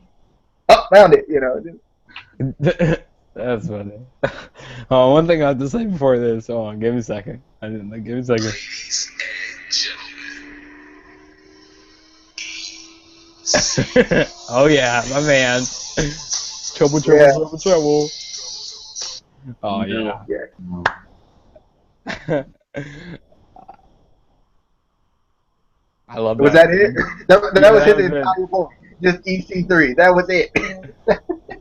oh, found it, That's funny. One thing I have to say before this. Hold on, give me a second. Give me a second. Ladies and gentlemen. Oh yeah, my man. Trouble. Oh yeah. I love that. Was that it? That was his entire point. Just EC3. That was it.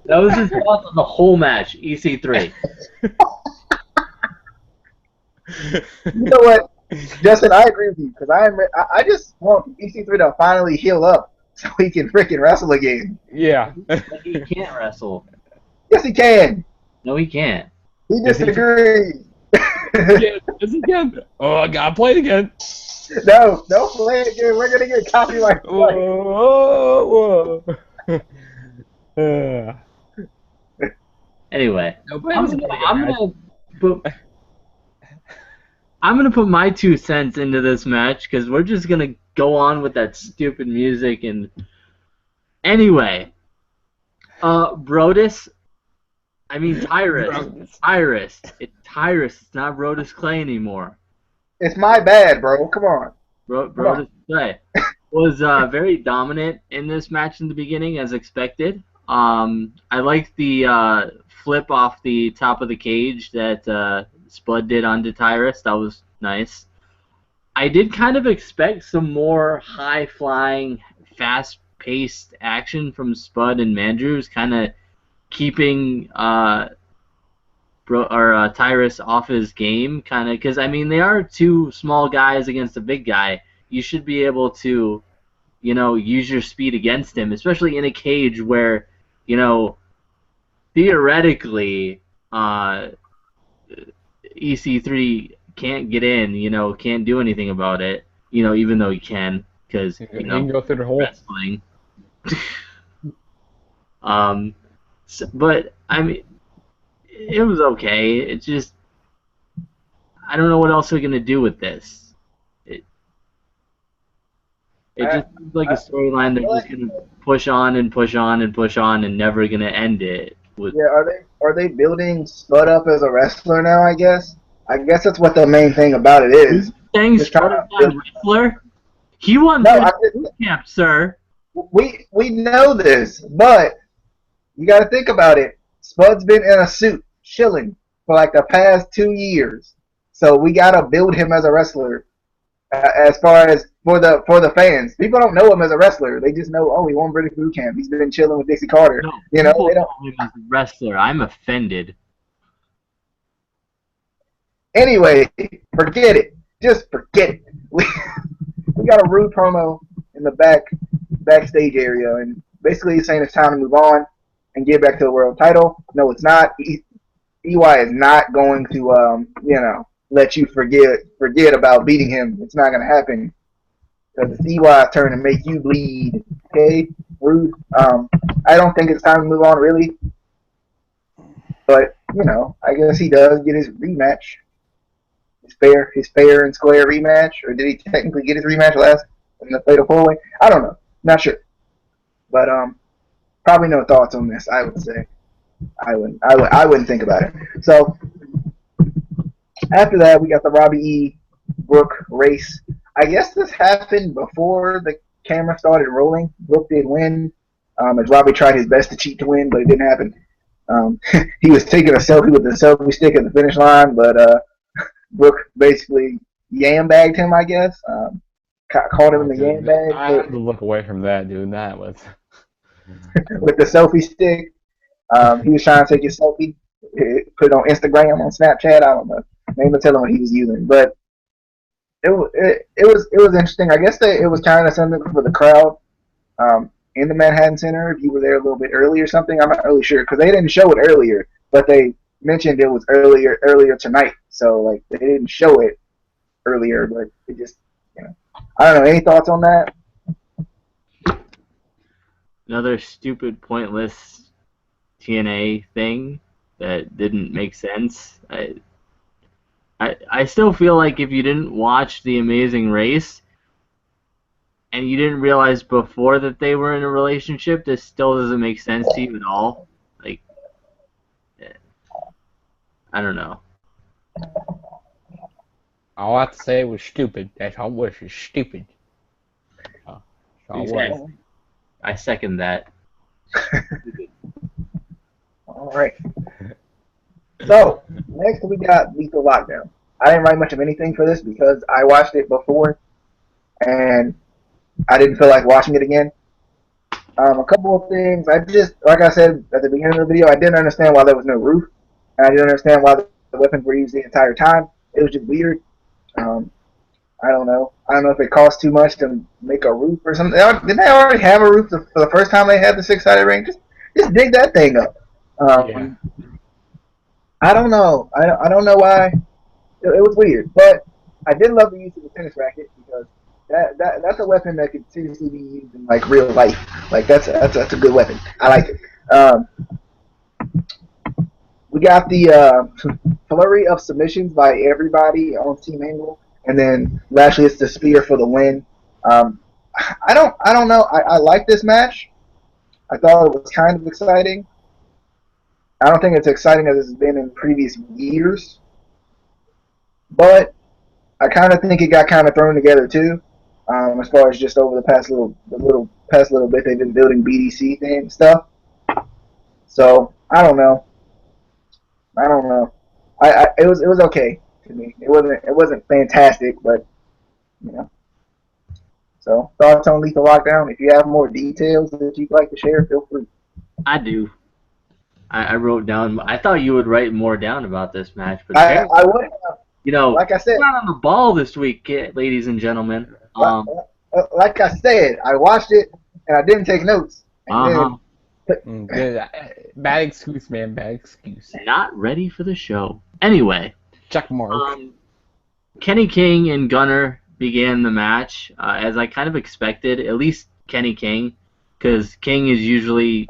That was his thoughts on the whole match, EC3. You know what, Justin? I agree with you because I just want EC3 to finally heal up so he can freaking wrestle again. Yeah. But he can't wrestle. Yes, he can. No, he can't. He disagrees. Yes, he can. Oh, I gotta play it again. No, don't play it again. We're gonna get copyright. Whoa. Anyway, No, I'm gonna put my 2 cents into this match because we're just gonna go on with that stupid music and anyway, Brodus, I mean Tyrus. Tyrus. It's Tyrus. It's not Brodus Clay anymore. It's my bad, bro. Come on. Brodus Clay was very dominant in this match in the beginning, as expected. I liked the flip off the top of the cage that Spud did onto Tyrus. That was nice. I did kind of expect some more high-flying, fast-paced action from Spud and Mandrews, kind of keeping Tyrus off his game, kind of, because I mean they are two small guys against a big guy. You should be able to, use your speed against him, especially in a cage where, theoretically, EC3 can't get in, can't do anything about it, even though he can, because, He can go through the hole. wrestling. But, I mean, it was okay. It's just, I don't know what else they're going to do with this. It just seems like a storyline they're just going to push on and push on and push on and never going to end it. Yeah, are they building Spud up as a wrestler now, I guess? I guess that's what the main thing about it is. Saying Spud is not a wrestler? He won boot camp, sir. We know this, but you got to think about it. Spud's been in a suit, chilling, for like the past 2 years. So we got to build him as a wrestler. As far as for the fans, people don't know him as a wrestler. They just know, oh, he won British Boot Camp. He's been chilling with Dixie Carter. No, they don't know him as a wrestler. I'm offended. Anyway, forget it. Just forget it. We got a rude promo in the backstage area, and basically he's saying it's time to move on and get back to the world title. No, it's not. EY is not going to, let you forget about beating him. It's not going to happen. Because it's EY's turn to make you bleed. Okay? Rude. I don't think it's time to move on, really. But, I guess he does get his rematch. His fair and square rematch. Or did he technically get his rematch last in the Fatal 4-Way? I don't know. Not sure. But, probably no thoughts on this, I would say. I wouldn't think about it. So, after that, we got the Robbie E. Brooke race. I guess this happened before the camera started rolling. Brooke did win, as Robbie tried his best to cheat to win, but it didn't happen. He was taking a selfie with the selfie stick at the finish line, but Brooke basically yam-bagged him, I guess. Caught him in the yam bag. I had to look away from that, dude. That was... with the selfie stick. He was trying to take his selfie, put it on Instagram, on Snapchat, I don't know. They didn't tell him what he was using, but it was interesting. I guess it was kind of something for the crowd in the Manhattan Center. If you were there a little bit early or something, I'm not really sure because they didn't show it earlier, but they mentioned it was earlier tonight. So like they didn't show it earlier, but it just I don't know. Any thoughts on that? Another stupid, pointless TNA thing that didn't make sense. I still feel like if you didn't watch The Amazing Race and you didn't realize before that they were in a relationship, this still doesn't make sense to you at all. Like, I don't know. All I have to say was stupid. That's all it was. It's stupid. That's all it was. I second that. All right. So, next we got Lethal Lockdown. I didn't write much of anything for this because I watched it before, and I didn't feel like watching it again. A couple of things. Like I said at the beginning of the video, I didn't understand why there was no roof, and I didn't understand why the weapons were used the entire time. It was just weird. I don't know. I don't know if it cost too much to make a roof or something. Didn't they already have a roof for the first time they had the 6-sided ring? Just dig that thing up. Yeah. I don't know. I don't know why. It was weird, but I did love the use of the tennis racket because that's a weapon that could seriously be used in like real life. Like that's a good weapon. I like it. We got the flurry of submissions by everybody on Team Angle, and then Lashley hits the spear for the win. I don't know. I like this match. I thought it was kind of exciting. I don't think it's exciting as it's been in previous years, but I kind of think it got kind of thrown together too. As far as just over past little bit they've been building BDC thing stuff. So I don't know. It was okay to me. It wasn't fantastic, but you know. So thoughts on Lethal Lockdown? If you have more details that you'd like to share, feel free. I do. I wrote down. I thought you would write more down about this match, but I would you know, like I said, we're not on the ball this week, ladies and gentlemen. like I said, I watched it and I didn't take notes. And Bad excuse, man. Bad excuse. Not ready for the show. Anyway, Check mark. Kenny King and Gunner began the match as I kind of expected. At least Kenny King, because King is usually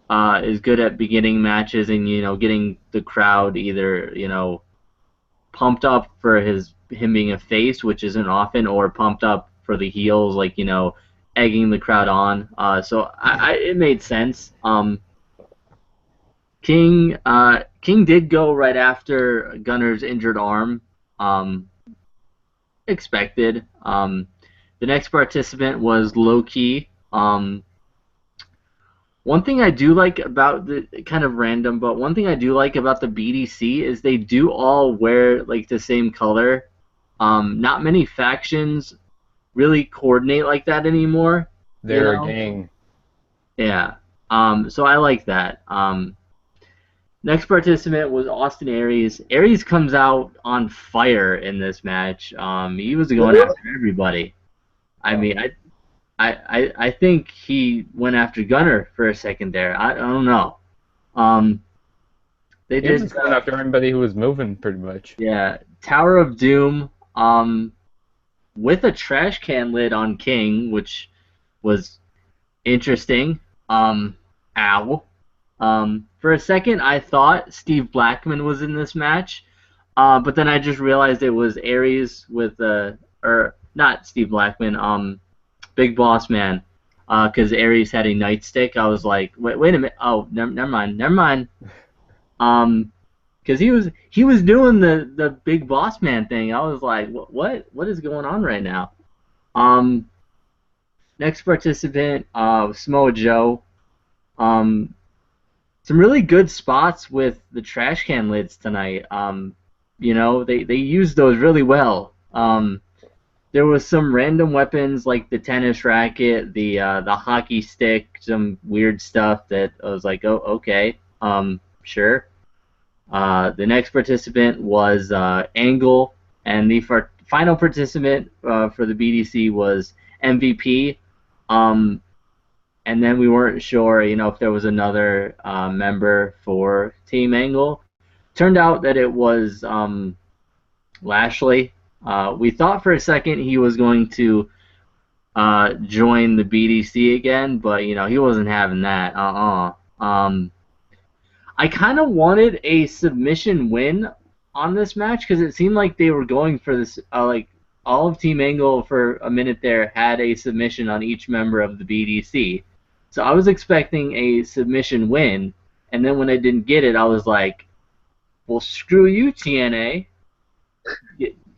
is good at beginning matches and getting the crowd either pumped up for him being a face, which isn't often, or pumped up for the heels, like egging the crowd on. So it made sense. King did go right after Gunner's injured arm. Expected. The next participant was Low Key. One thing I do like about the kind of random, but one thing I do like about the BDC is they do all wear like the same color. Not many factions really coordinate like that anymore. They're a gang. Yeah. So I like that. Next participant was Austin Aries. Aries comes out on fire in this match. He was going after everybody. I mean, I think he went after Gunner for a second there. I don't know. They He was just going after everybody who was moving, pretty much. Yeah, Tower of Doom. With a trash can lid on King, which was interesting. Ow. For a second, I thought Steve Blackman was in this match, but then I just realized it was Aries with or not Steve Blackman, Big Boss Man, because Aries had a nightstick. I was like, wait a minute. Oh, never mind. Because he was doing the Big Boss Man thing. I was like, what is going on right now? Next participant, Samoa Joe. Some really good spots with the trash can lids tonight. They used those really well. There was some random weapons like the tennis racket, the hockey stick, some weird stuff that I was like, oh, okay, sure. The next participant was Angle, and the final participant for the BDC was MVP. And then we weren't sure, if there was another member for Team Angle. Turned out that it was Lashley. We thought for a second he was going to join the BDC again, but he wasn't having that. I kind of wanted a submission win on this match because it seemed like they were going for this. Like all of Team Angle for a minute there had a submission on each member of the BDC. So I was expecting a submission win, and then when I didn't get it, I was like, well, screw you, TNA.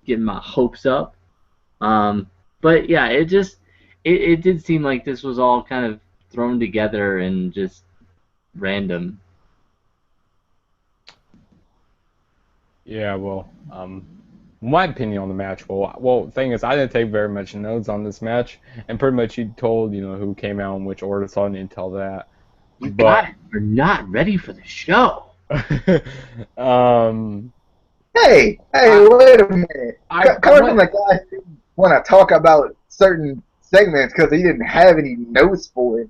Getting my hopes up. But yeah, it did seem like this was all kind of thrown together and just random. Yeah, well, my opinion on the match, well, the thing is, I didn't take very much notes on this match, and pretty much you told, who came out in which order, so I didn't tell that. You guys are not ready for the show. Hey, wait a minute. Coming from the guy who want to talk about certain segments because he didn't have any notes for it.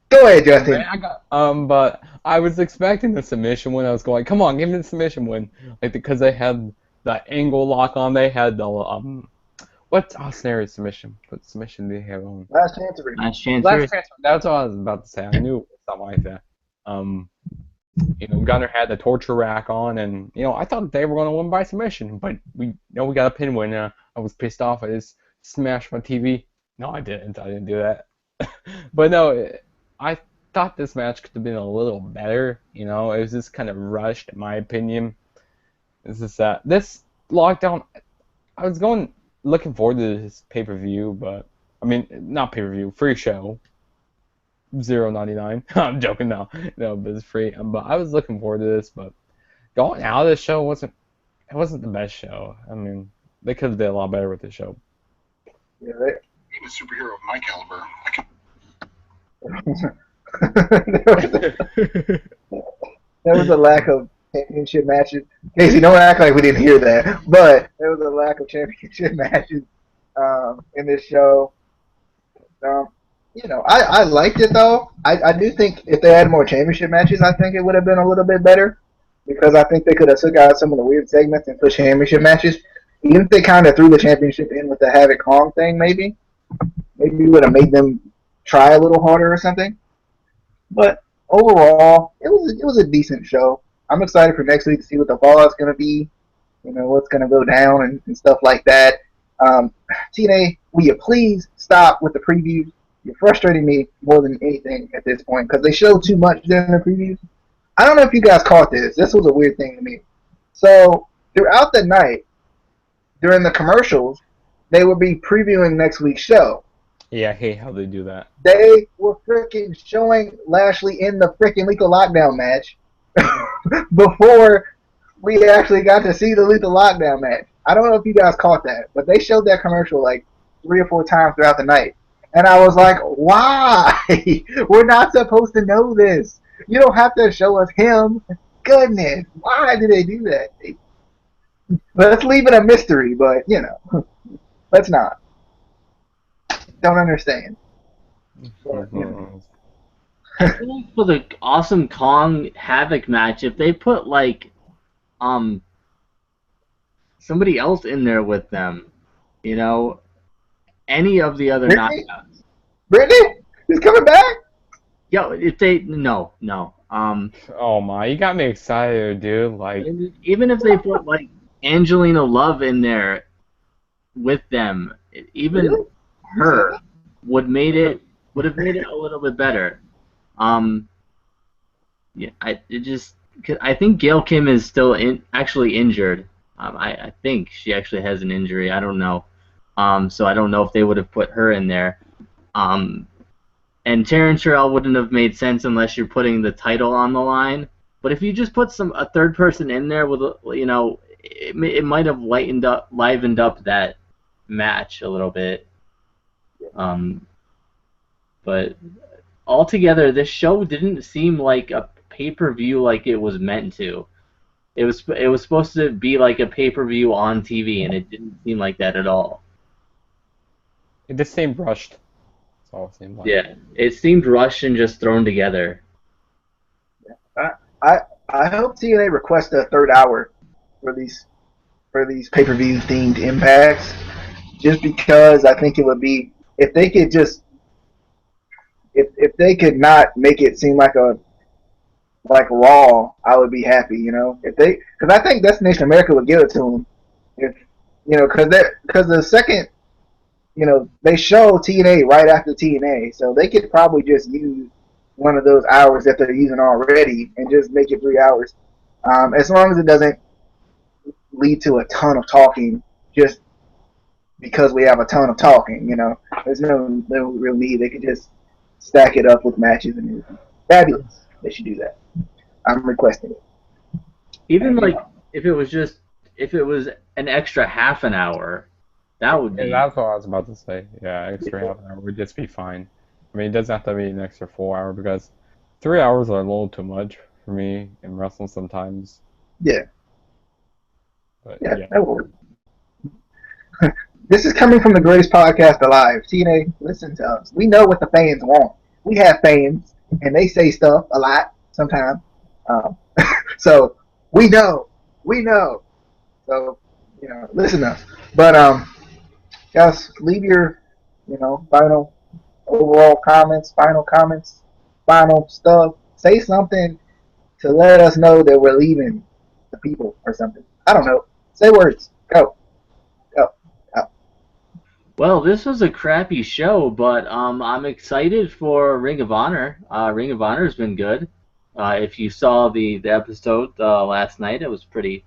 Go ahead, Justin. But I was expecting the submission win. I was going, come on, give me the submission win. Like, because they had the angle lock on. They had the what's Austin Aries submission? What submission did they have on? Last Chancery. Last Chancery. That's what I was about to say. I knew it was something like that. Gunner had the torture rack on, and I thought they were going to win by submission, but we got a pin win. I was pissed off. I just smashed my TV. No, I didn't. I didn't do that. But no, I thought this match could have been a little better. You know, it was just kind of rushed, in my opinion. It's just that this lockdown, I was looking forward to this pay-per-view, but I mean, not pay-per-view, free show. $0.99. I'm joking, no, but it's free. But I was looking forward to this, but going out of the show wasn't the best show. I mean, they could have did a lot better with the show. Yeah, Being a superhero of my caliber, I can. there was a lack of championship matches. Casey, don't act like we didn't hear that. But there was a lack of championship matches in this show. I liked it though. I do think if they had more championship matches, I think it would have been a little bit better because I think they could have took out some of the weird segments and put championship matches. Even if they kind of threw the championship in with the Havoc Kong thing, maybe we would have made them try a little harder or something. But overall, it was a decent show. I'm excited for next week to see what the fallout's going to be. What's going to go down and stuff like that. TNA, will you please stop with the previews? You're frustrating me more than anything at this point because they show too much during the previews. I don't know if you guys caught this. This was a weird thing to me. So throughout the night, during the commercials, they would be previewing next week's show. Yeah, I hate how they do that. They were freaking showing Lashley in the freaking Lethal Lockdown match before we actually got to see the Lethal Lockdown match. I don't know if you guys caught that, but they showed that commercial like 3 or 4 times throughout the night. And I was like, why? We're not supposed to know this. You don't have to show us him. Goodness, why did they do that? Let's leave it a mystery, but, let's not. Don't understand. But, I think for the Awesome Kong Havoc match, if they put like somebody else in there with them, any of the other knockouts. Brittany? He's coming back? Yo, if they no. Oh my, you got me excited, dude. Like, even if they put like Angelina Love in there with them, even Really? her would have made it a little bit better. Yeah, I think Gail Kim is still actually injured. I think she actually has an injury. I don't know. So I don't know if they would have put her in there. And Terrence Terrell wouldn't have made sense unless you're putting the title on the line. But if you just put a third person in there with, it might have livened up that match a little bit. But altogether, this show didn't seem like a pay-per-view like it was meant to. It was supposed to be like a pay-per-view on TV, and it didn't seem like that at all. it just seemed rushed. That's all it seemed like. Yeah, it seemed rushed and just thrown together. I hope TNA requests a third hour for these pay-per-view themed impacts, just because I think it would be if they could just if they could not make it seem like Raw, I would be happy. Because I think Destination America would give it to them. Because the second, they show TNA right after TNA, so they could probably just use one of those hours that they're using already and just make it 3 hours. As long as it doesn't lead to a ton of talking, just because we have a ton of talking. There's no real need. They could just stack it up with matches and everything. Fabulous. They should do that. I'm requesting it. Even like if it was an extra half an hour, that would be. Yeah, that's what I was about to say. Yeah, extra half an hour would just be fine. I mean, it doesn't have to be an extra 4 hour because 3 hours are a little too much for me in wrestling sometimes. Yeah. But, yeah. That will work. This is coming from the greatest podcast alive. TNA, listen to us. We know what the fans want. We have fans, and they say stuff a lot sometimes. So we know. So listen to us. But guys, leave your final overall comments, final stuff. Say something to let us know that we're leaving the people or something. I don't know. Say words. Go. Well, this was a crappy show, but I'm excited for Ring of Honor. Ring of Honor's been good. If you saw the episode last night, it was pretty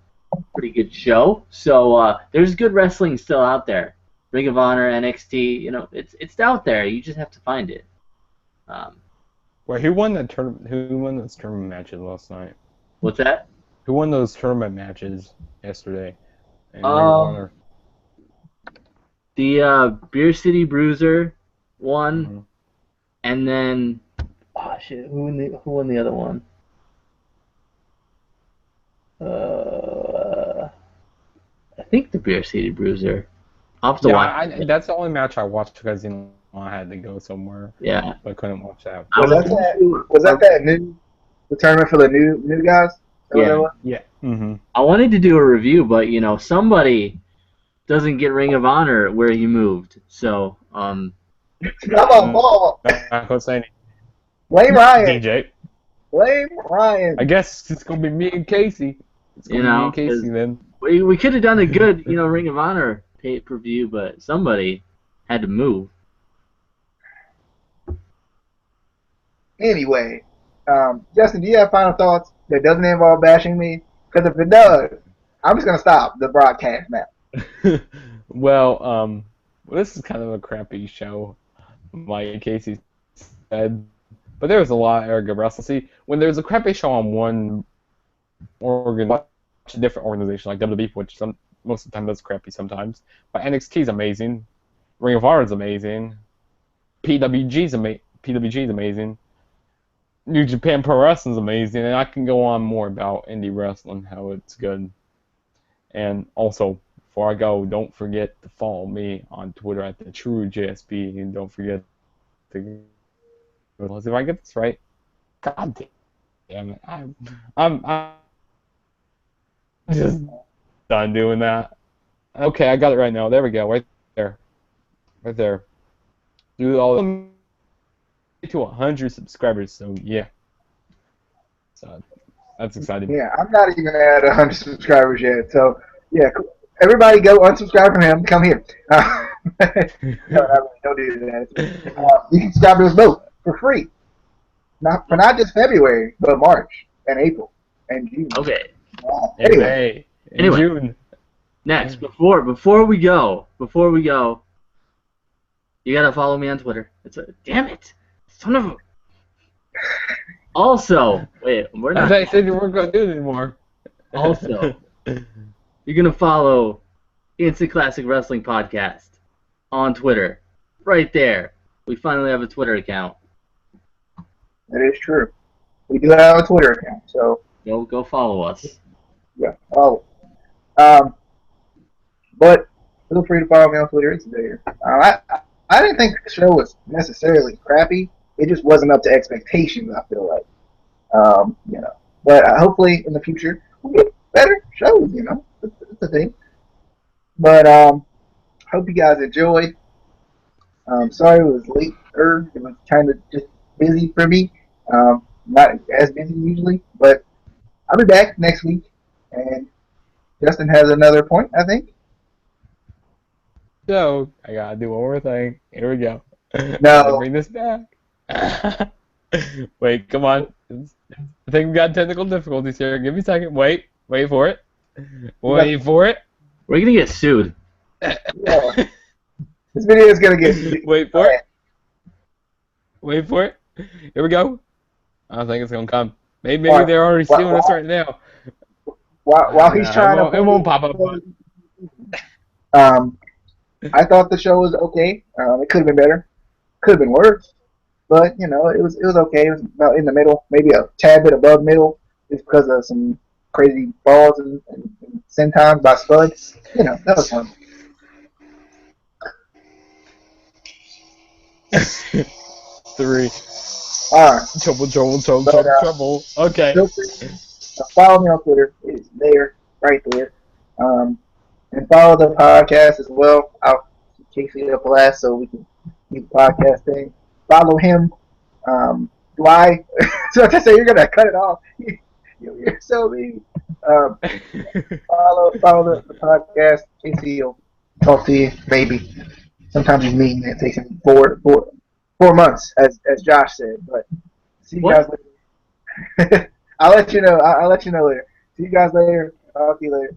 good show. So there's good wrestling still out there. Ring of Honor, NXT, it's out there. You just have to find it. Um, Wait, who won the tournament? Who won those tournament matches last night? what's that? Who won those tournament matches yesterday? In Ring of Um, Honor. The Beer City Bruiser won, Mhm. and then shit, who won the other one? I think the Beer City Bruiser. I'll have to Yeah, watch. that's the only match I watched because I had to go somewhere. Yeah. I couldn't watch that. I Was that the tournament for the new guys? Is that what Yeah. that was? Yeah. Mm-hmm. I wanted to do a review, but somebody doesn't get Ring of Honor where he moved. So, Come on, Paul. Not gonna say anything. Blame Ryan. DJ. Blame Ryan. I guess it's gonna be me and Casey. It's gonna be me and Casey then. we could have done a good, Ring of Honor pay-per-view, but somebody had to move. Anyway, Justin, do you have final thoughts that doesn't involve bashing me? Because if it does, I'm just gonna stop the broadcast now. Well, this is kind of a crappy show, like Casey said. But there's a lot of good wrestling. See, when there's a crappy show on one watch a different organization like WWE, which most of the time that's crappy sometimes. But NXT is amazing. Ring of Honor is amazing. PWG is amazing. New Japan Pro Wrestling is amazing, and I can go on more about indie wrestling, how it's good. And also, before I go, don't forget to follow me on Twitter at the True JSB, and don't forget to. Let's see if I get this right. God damn it! I'm just done doing that. Okay, I got it right now. There we go. Right there. Do all to 100 subscribers. So yeah. So that's exciting. Yeah, I'm not even at 100 subscribers yet. So yeah, everybody go unsubscribe from him. Come here. No, don't do that. You can subscribe to us both for free. Not just February, but March and April and June. Okay. Anyway. In June. Next, before we go, you gotta follow me on Twitter. Damn it, son of a. Also, wait, we're not. I said you weren't gonna do it anymore. Also, you're gonna follow Instant Classic Wrestling Podcast on Twitter, right there. We finally have a Twitter account. That is true. We do have a Twitter account, so Go follow us. yeah. Oh, but feel free to follow me on Twitter. It's there. I didn't think the show was necessarily crappy. It just wasn't up to expectations. I feel like, But hopefully in the future we'll get better shows. It's a thing. But hope you guys enjoyed. Sorry it was late. It was kind of just busy for me. Not as busy usually, but I'll be back next week. And Justin has another point, I think. So I gotta do one more thing. Here we go. No. Bring this back. Wait, come on. I think we got technical difficulties here. Give me a second. Wait for it. Wait for it. We're gonna get sued. Yeah. This video is gonna get. Wait for it. Wait for it. Here we go. I don't think it's gonna come. Maybe they're already suing us right now. While he's trying it won't pop up. I thought the show was okay. It could have been better. Could have been worse. But it was okay. It was about in the middle, maybe a tad bit above middle, just because of some crazy balls and sentons by Spud. That was fun. Three. All right. Trouble. Okay. Follow me on Twitter. It's there, right there. And follow the podcast as well. I'll keep Casey up last so we can keep the podcast thing. Follow him. Do I? So I say you're gonna cut it off. You're so mean. Follow the podcast. Casey will talk to you maybe. Sometimes he's mean and it takes him 4 months, as Josh said. But see you guys What? later. I'll let you know. I'll let you know later. See you guys later. I'll talk to you later.